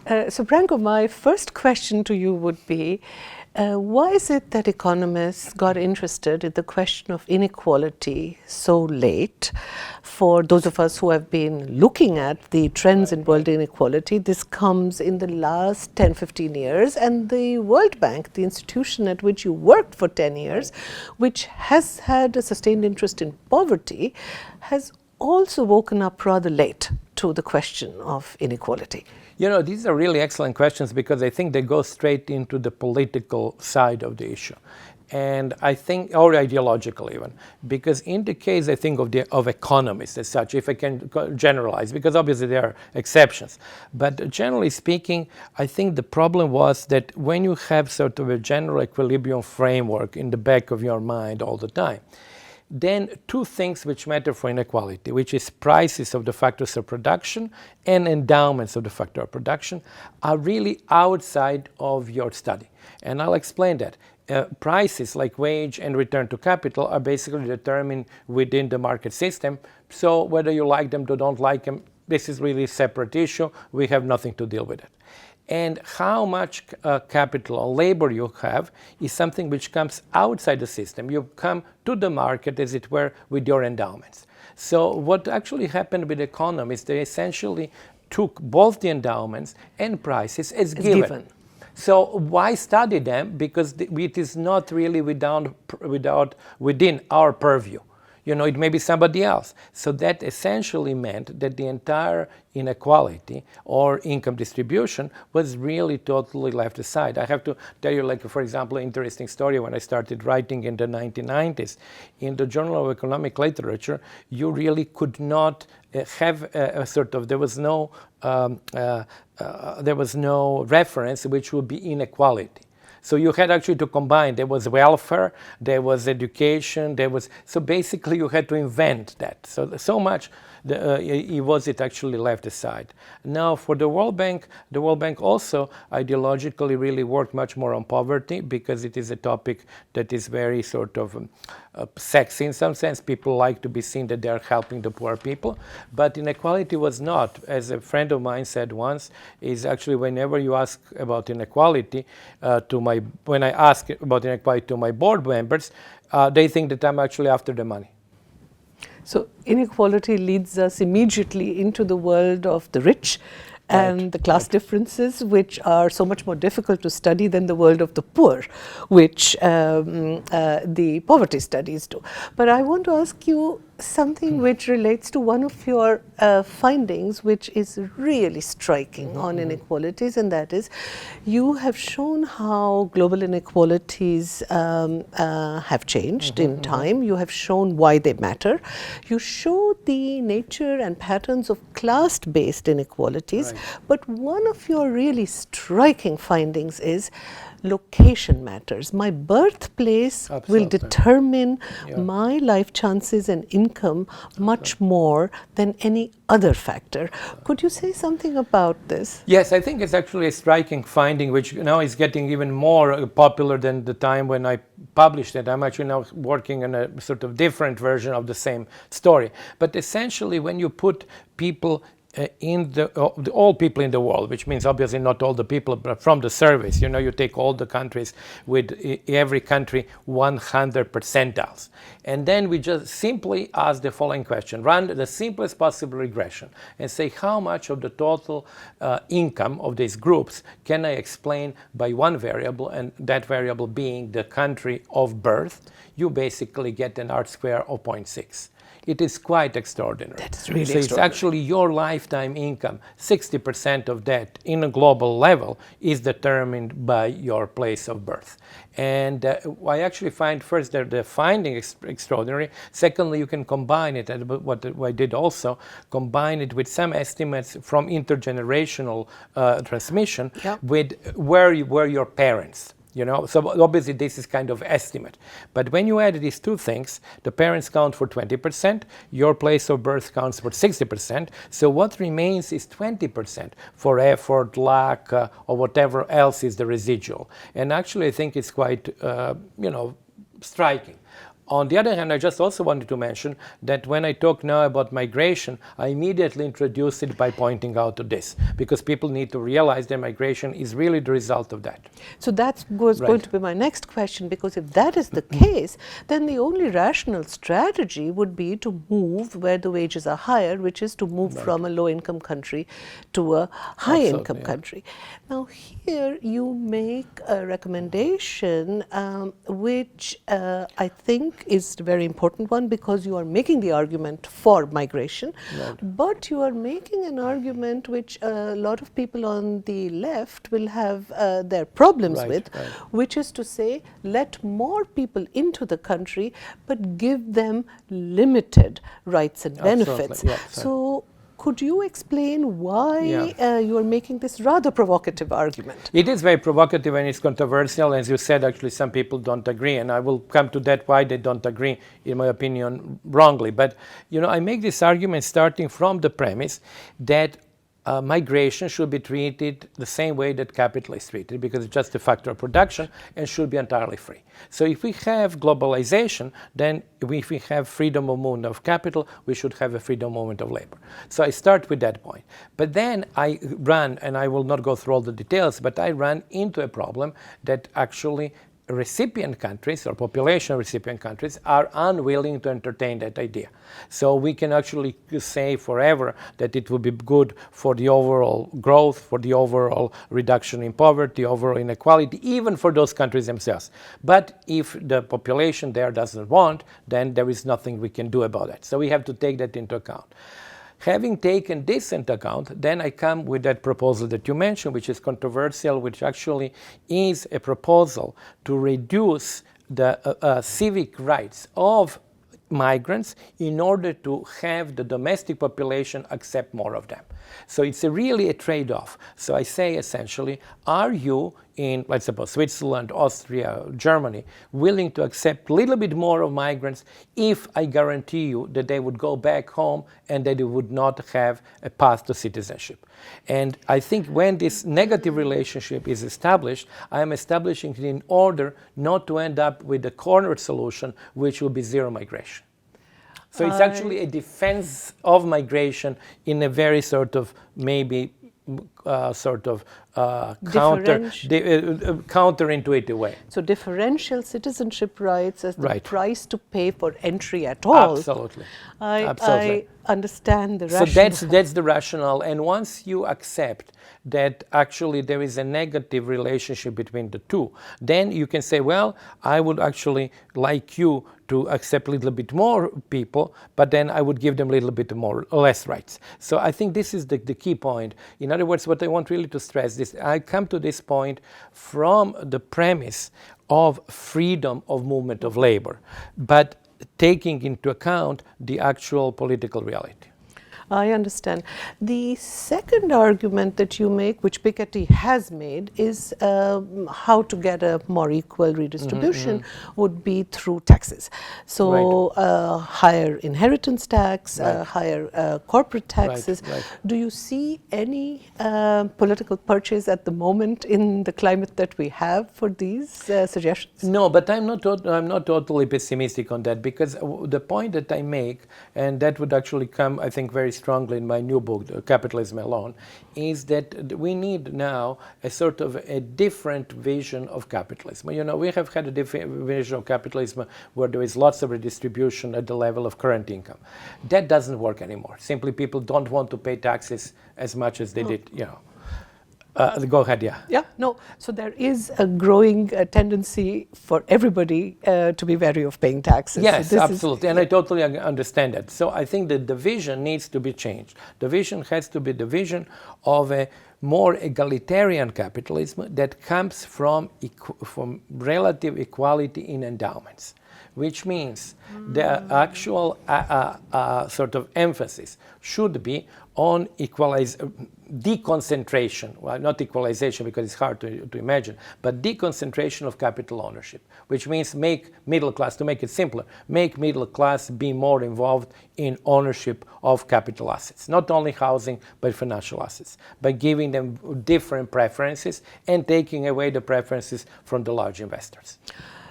So Branko, my first question to you would be, why is it that economists got interested in the question of inequality so late? For those of us who have been looking at the trends in world inequality, this comes in the last 10, 15 years, and the World Bank, the institution at which you worked for 10 years, which has had a sustained interest in poverty, has also woken up rather late to the question of inequality. You know, these are really excellent questions because I think they go straight into the political side of the issue. And I think, or ideological even, because in the case, I think, of economists as such, if I can generalize, because obviously there are exceptions. But generally speaking, I think the problem was that when you have sort of a general equilibrium framework in the back of your mind all the time, then two things which matter for inequality, which is prices of the factors of production and endowments of the factor of production, are really outside of your study. And I'll explain that. Prices like wage and return to capital are basically determined within the market system. So whether you like them or don't like them, this is really a separate issue. We have nothing to deal with it. And how much capital or labor you have is something which comes outside the system. You come to the market, as it were, with your endowments. So what actually happened with economists, they essentially took both the endowments and prices as given. So why study them? Because it is not really within our purview. You know, it may be somebody else. So that essentially meant that the entire inequality or income distribution was really totally left aside. I have to tell you, like, for example, an interesting story. When I started writing in the 1990s, in the Journal of Economic Literature, you really could not have a sort of, there was no reference which would be inequality. So you had actually to combine. There was welfare, there was education, so basically you had to invent that. So much was it actually left aside. Now for the World Bank also ideologically really worked much more on poverty because it is a topic that is very sort of sexy in some sense. People like to be seen that they are helping the poor people, but inequality was not. As a friend of mine said once, is actually whenever you ask about inequality when I ask about inequality to my board members, they think that I'm actually after the money. So inequality leads us immediately into the world of the rich and the class differences, which are so much more difficult to study than the world of the poor, which the poverty studies do. But I want to ask you something which relates to one of your findings, which is really striking on inequalities, and that is you have shown how global inequalities have changed in time. You have shown why they matter. You show the nature and patterns of class-based inequalities, but one of your really striking findings is location matters. My birthplace will determine my life chances and income much more than any other factor. Could you say something about this? Yes, I think it's actually a striking finding, which now is getting even more popular than the time when I published it. I'm actually now working on a sort of different version of the same story. But essentially, when you put people all people in the world, which means obviously not all the people, but from the surveys, you know, you take all the countries with every country 100 percentiles. And then we just simply ask the following question, run the simplest possible regression and say how much of the total income of these groups can I explain by one variable, and that variable being the country of birth. You basically get an R-square of 0.6. It is quite extraordinary. That's really extraordinary. It's actually your lifetime income. 60% of that in a global level is determined by your place of birth. And I actually find first that the finding is extraordinary. Secondly, you can combine it, and what I did also, combine it with some estimates from intergenerational transmission with where were your parents. You know, so obviously this is kind of estimate. But when you add these two things, the parents count for 20%, your place of birth counts for 60%. So what remains is 20% for effort, luck, or whatever else is the residual. And actually, I think it's quite, striking. On the other hand, I just also wanted to mention that when I talk now about migration, I immediately introduce it by pointing out to this, because people need to realize that migration is really the result of that. So that was going to be my next question, because if that is the case, then the only rational strategy would be to move where the wages are higher, which is to move from a low-income country to a high-income country. Now here you make a recommendation which I think is a very important one, because you are making the argument for migration, but you are making an argument which a lot of people on the left will have their problems with, which is to say, let more people into the country, but give them limited rights and benefits. So could you explain why you are making this rather provocative argument? It is very provocative and it's controversial. As you said, actually some people don't agree, and I will come to that why they don't agree, in my opinion, wrongly. But I make this argument starting from the premise that migration should be treated the same way that capital is treated, because it's just a factor of production and should be entirely free. So if we have globalization, then if we have freedom of movement of capital, we should have a freedom of movement of labor. So I start with that point. But then I run, and I will not go through all the details, but I run into a problem that actually recipient countries or population recipient countries are unwilling to entertain that idea. So we can actually say forever that it will be good for the overall growth, for the overall reduction in poverty, overall inequality, even for those countries themselves. But if the population there doesn't want, then there is nothing we can do about it. So we have to take that into account. Having taken this into account, then I come with that proposal that you mentioned, which is controversial, which actually is a proposal to reduce the civic rights of migrants in order to have the domestic population accept more of them. So it's really a trade-off. So I say essentially, are you in, let's suppose, Switzerland, Austria, Germany, willing to accept a little bit more of migrants if I guarantee you that they would go back home and that they would not have a path to citizenship? And I think when this negative relationship is established, I am establishing it in order not to end up with a corner solution, which will be zero migration. So it's actually a defense of migration in a very sort of maybe counterintuitive way. So differential citizenship rights as the price to pay for entry at all. Absolutely. I understand the rationale. So that's the rationale. And once you accept that actually there is a negative relationship between the two, then you can say, well, I would actually like you to accept a little bit more people, but then I would give them a little bit less rights. So I think this is the key point. In other words, what I want really to stress is I come to this point from the premise of freedom of movement of labor, but taking into account the actual political reality. I understand. The second argument that you make, which Piketty has made, is how to get a more equal redistribution would be through taxes. So higher inheritance tax, higher corporate taxes. Do you see any political purchase at the moment in the climate that we have for these suggestions? No, but I'm not totally pessimistic on that, because the point that I make, and that would actually come, I think, very strongly in my new book, Capitalism Alone, is that we need now a sort of a different vision of capitalism. We have had a different vision of capitalism where there is lots of redistribution at the level of current income. That doesn't work anymore. Simply people don't want to pay taxes as much as they did, Go ahead, So there is a growing tendency for everybody to be wary of paying taxes. Yes, so absolutely, and I totally understand that. So I think that the vision needs to be changed. The vision has to be the vision of a more egalitarian capitalism that comes from relative equality in endowments, which means the actual sort of emphasis should be on deconcentration, well, not equalization because it's hard to imagine, but deconcentration of capital ownership, which means make middle class, to make it simpler, make middle class be more involved in ownership of capital assets, not only housing, but financial assets, by giving them different preferences and taking away the preferences from the large investors.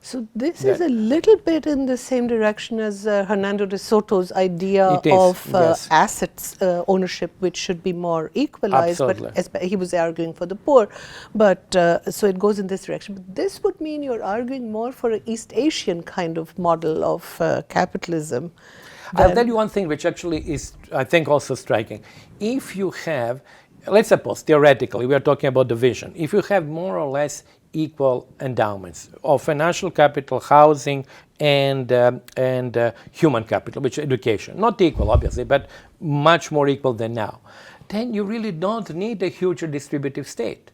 So this is a little bit in the same direction as Hernando de Soto's idea of yes. assets ownership, which should be more equalized. Absolutely. But he was arguing for the poor. But so it goes in this direction. But this would mean you're arguing more for an East Asian kind of model of capitalism. I'll tell you one thing which actually is, I think, also striking. If you have, let's suppose, theoretically, we are talking about the vision. If you have more or less equal endowments of financial capital, housing, and human capital, which is education. Not equal, obviously, but much more equal than now. Then you really don't need a huge distributive state.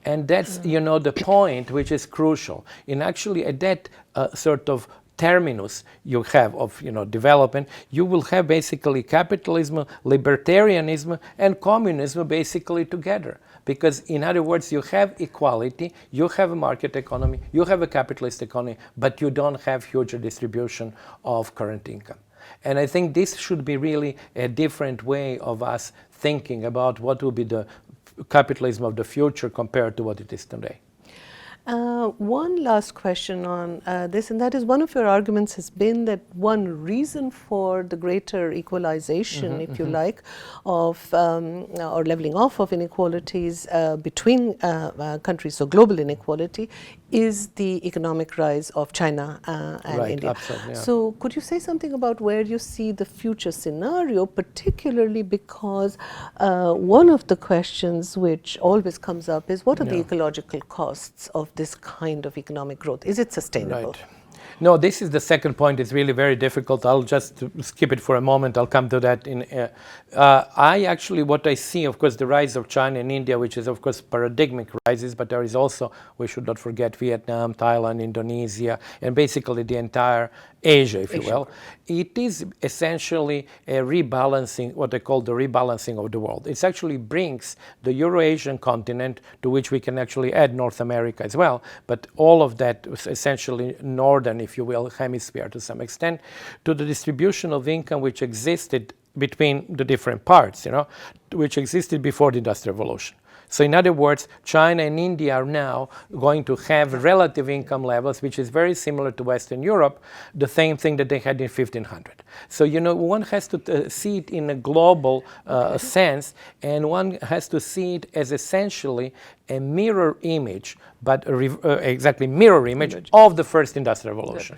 And that's, the point which is crucial. In actually at that sort of terminus you have of development, you will have basically capitalism, libertarianism, and communism basically together. Because in other words, you have equality, you have a market economy, you have a capitalist economy, but you don't have huge distribution of current income. And I think this should be really a different way of us thinking about what will be the capitalism of the future compared to what it is today. One last question on this, and that is one of your arguments has been that one reason for the greater equalization, if you like, of or leveling off of inequalities between countries, so global inequality, is the economic rise of China and India. Absolutely, yeah. So could you say something about where you see the future scenario, particularly because one of the questions which always comes up is what are the ecological costs of this kind of economic growth? Is it sustainable? Right. No, this is the second point. It's really very difficult. I'll just skip it for a moment. I'll come to that. What I see, of course, the rise of China and India, which is, of course, paradigmic rises, but there is also, we should not forget, Vietnam, Thailand, Indonesia, and basically the entire Asia, if you will. It is essentially a rebalancing, what I call the rebalancing of the world. It actually brings the Euro-Asian continent, to which we can actually add North America as well, but all of that was essentially northern, if you will, hemisphere to some extent, to the distribution of income which existed between the different parts, which existed before the Industrial Revolution. So in other words, China and India are now going to have relative income levels, which is very similar to Western Europe, the same thing that they had in 1500. So, one has to see it in a global sense, and one has to see it as essentially a mirror image, but exactly mirror image of the first Industrial Revolution,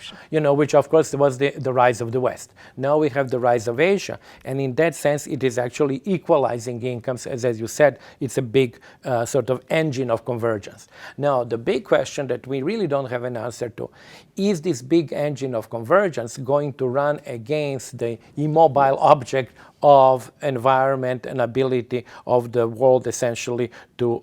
which of course was the rise of the West. Now we have the rise of Asia, and in that sense it is actually equalizing incomes, as you said, it's a big sort of engine of convergence. Now the big question that we really don't have an answer to, is this big engine of convergence going to run against the immobile object of environment and ability of the world essentially to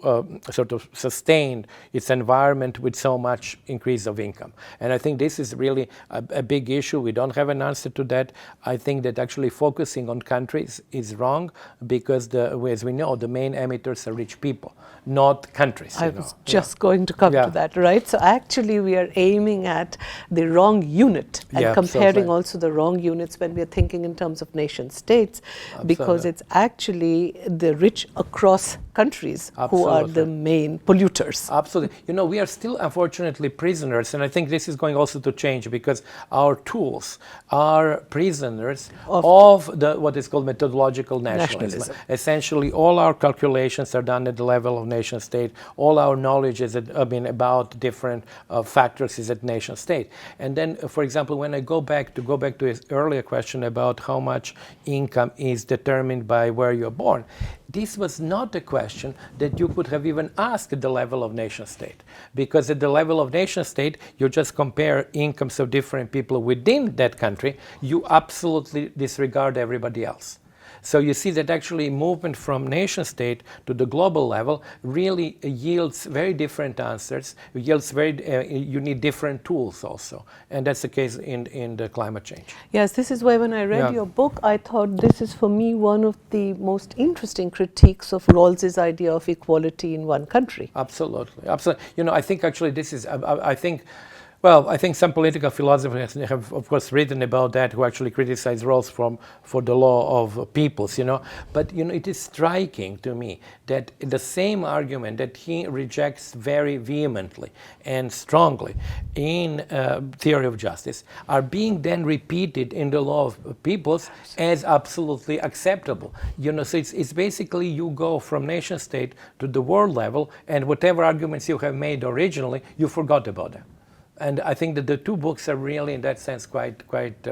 sort of sustain its environment with so much increase of income. And I think this is really a big issue. We don't have an answer to that. I think that actually focusing on countries is wrong because, as we know, the main emitters are rich people, not countries. I was just going to come to that, right? So actually we are aiming at the wrong unit and comparing also the wrong units when we are thinking in terms of nation states. Because it's actually the rich across countries who are the main polluters. Absolutely. We are still unfortunately prisoners, and I think this is going also to change because our tools are prisoners of what is called methodological nationalism. Essentially, all our calculations are done at the level of nation state. All our knowledge is about different factors is at nation state. And then, for example, when I go back to his earlier question about how much income is determined by where you're born, this was not a question that you could have even asked at the level of nation state. Because at the level of nation state, you just compare incomes of different people within that country, you absolutely disregard everybody else. So you see that actually movement from nation state to the global level really yields very different answers, you need different tools also. And that's the case in the climate change. Yes, this is why when I read your book, I thought this is for me one of the most interesting critiques of Rawls's idea of equality in one country. Absolutely. I think actually this is, Well, I think some political philosophers have, of course, written about that, who actually criticize Rawls for the law of peoples, But, it is striking to me that the same argument that he rejects very vehemently and strongly in theory of justice are being then repeated in the law of peoples as absolutely acceptable. So it's basically you go from nation state to the world level, and whatever arguments you have made originally, you forgot about them. And I think that the two books are really, in that sense, quite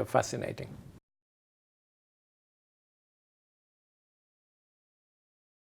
fascinating.